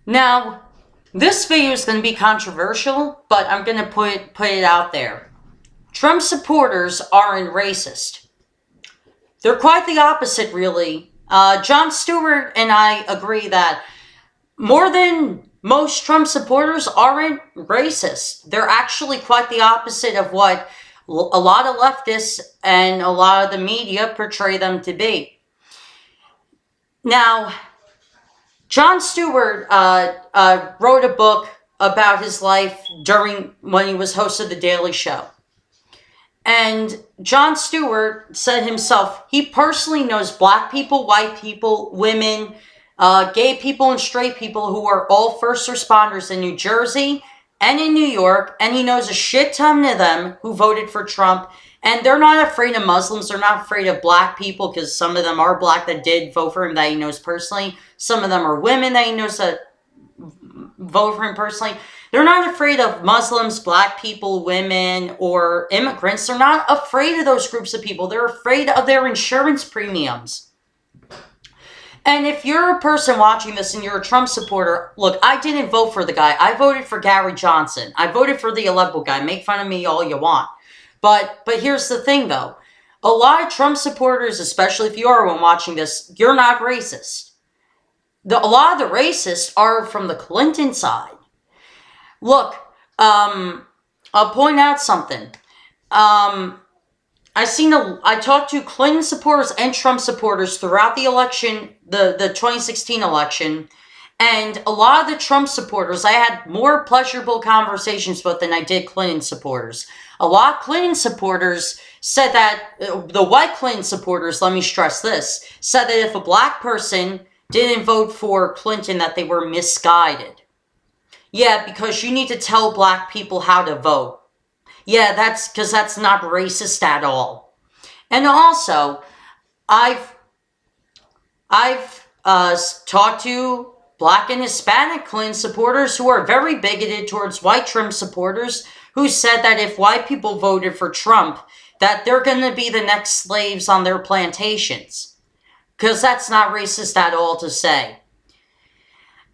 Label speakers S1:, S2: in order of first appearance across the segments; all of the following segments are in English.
S1: Now, this video is going to be controversial, but I'm going to put it out there. Trump supporters aren't racist. They're quite the opposite, really. Jon Stewart and I agree that more than most Trump supporters aren't racist. They're actually quite the opposite of what a lot of leftists and a lot of the media portray them to be. Now, Jon Stewart wrote a book about his life when he was host of The Daily Show. And Jon Stewart said himself, he personally knows black people, white people, women, gay people, and straight people who are all first responders in New Jersey and in New York, and he knows a shit ton of them who voted for Trump, and they're not afraid of Muslims, they're not afraid of black people, because some of them are black that did vote for him that he knows personally, some of them are women that he knows that vote for him personally. They're not afraid of Muslims, black people, women, or immigrants. They're not afraid of those groups of people. They're afraid of their insurance premiums. And if you're a person watching this and you're a Trump supporter, look, I didn't vote for the guy. I voted for Gary Johnson. I voted for the Aleppo guy. Make fun of me all you want. But here's the thing, though. A lot of Trump supporters, especially if you are one watching this, you're not racist. A lot of the racists are from the Clinton side. Look, I'll point out something. I talked to Clinton supporters and Trump supporters throughout the election, the 2016 election, and a lot of the Trump supporters, I had more pleasurable conversations with than I did Clinton supporters. A lot of Clinton supporters said that, the white Clinton supporters, let me stress this, said that if a black person didn't vote for Clinton, that they were misguided. Yeah, because you need to tell black people how to vote. Yeah, because that's not racist at all. And also, I've talked to black and Hispanic Clinton supporters who are very bigoted towards white Trump supporters who said that if white people voted for Trump, that they're going to be the next slaves on their plantations. Because that's not racist at all to say.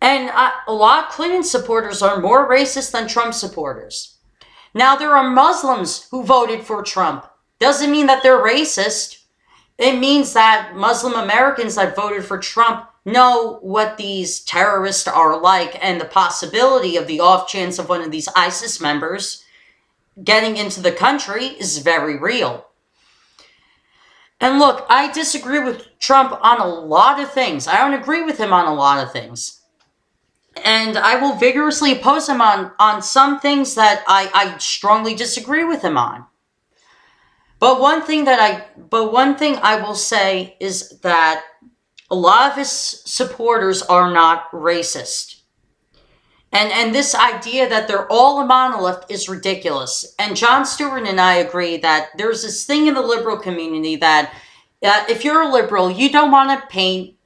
S1: And a lot of Clinton supporters are more racist than Trump supporters. Now, there are Muslims who voted for Trump. Doesn't mean that they're racist. It means that Muslim Americans that voted for Trump know what these terrorists are like, and the possibility of the off chance of one of these ISIS members getting into the country is very real. And look, I disagree with Trump on a lot of things. I don't agree with him on a lot of things. And I will vigorously oppose him on some things that I strongly disagree with him on. But one thing I will say is that a lot of his supporters are not racist. And this idea that they're all a monolith is ridiculous. And Jon Stewart and I agree that there's this thing in the liberal community that if you're a liberal, you don't want to paint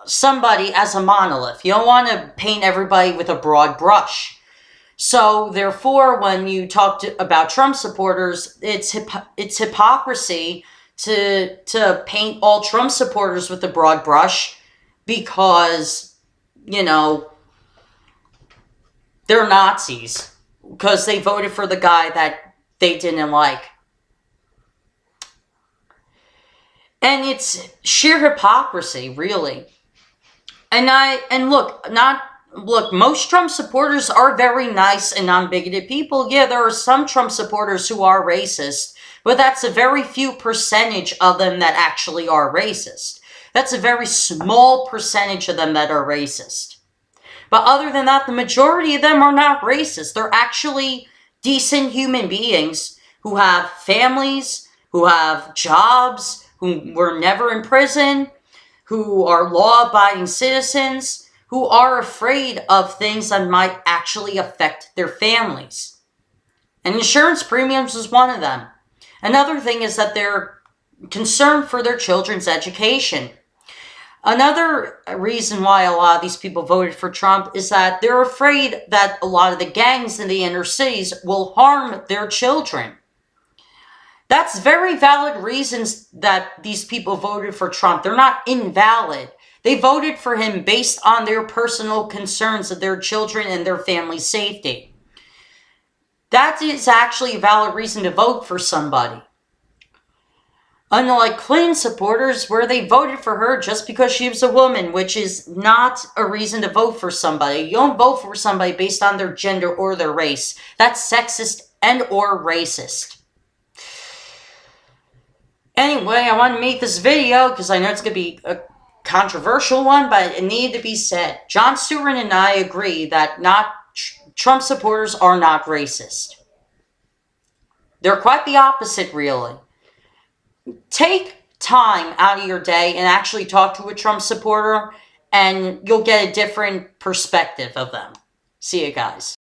S1: somebody as a monolith. You don't want to paint everybody with a broad brush. So therefore, when you talk about Trump supporters, it's hypocrisy to paint all Trump supporters with a broad brush because, you know, they're Nazis because they voted for the guy that they didn't like. And it's sheer hypocrisy, really. And look, most Trump supporters are very nice and non-bigoted people. Yeah, there are some Trump supporters who are racist, but that's a very few percentage of them that actually are racist. That's a very small percentage of them that are racist. But other than that, the majority of them are not racist. They're actually decent human beings who have families, who have jobs, who were never in prison, who are law-abiding citizens, who are afraid of things that might actually affect their families. And insurance premiums is one of them. Another thing is that they're concerned for their children's education. Another reason why a lot of these people voted for Trump is that they're afraid that a lot of the gangs in the inner cities will harm their children. That's very valid reasons that these people voted for Trump. They're not invalid. They voted for him based on their personal concerns of their children and their family's safety. That is actually a valid reason to vote for somebody. Unlike Clinton supporters, where they voted for her just because she was a woman, which is not a reason to vote for somebody. You don't vote for somebody based on their gender or their race. That's sexist and or racist. Anyway, I want to make this video because I know it's going to be a controversial one, but it needed to be said. Jon Stewart and I agree that Trump supporters are not racist. They're quite the opposite, really. Take time out of your day and actually talk to a Trump supporter, and you'll get a different perspective of them. See you guys.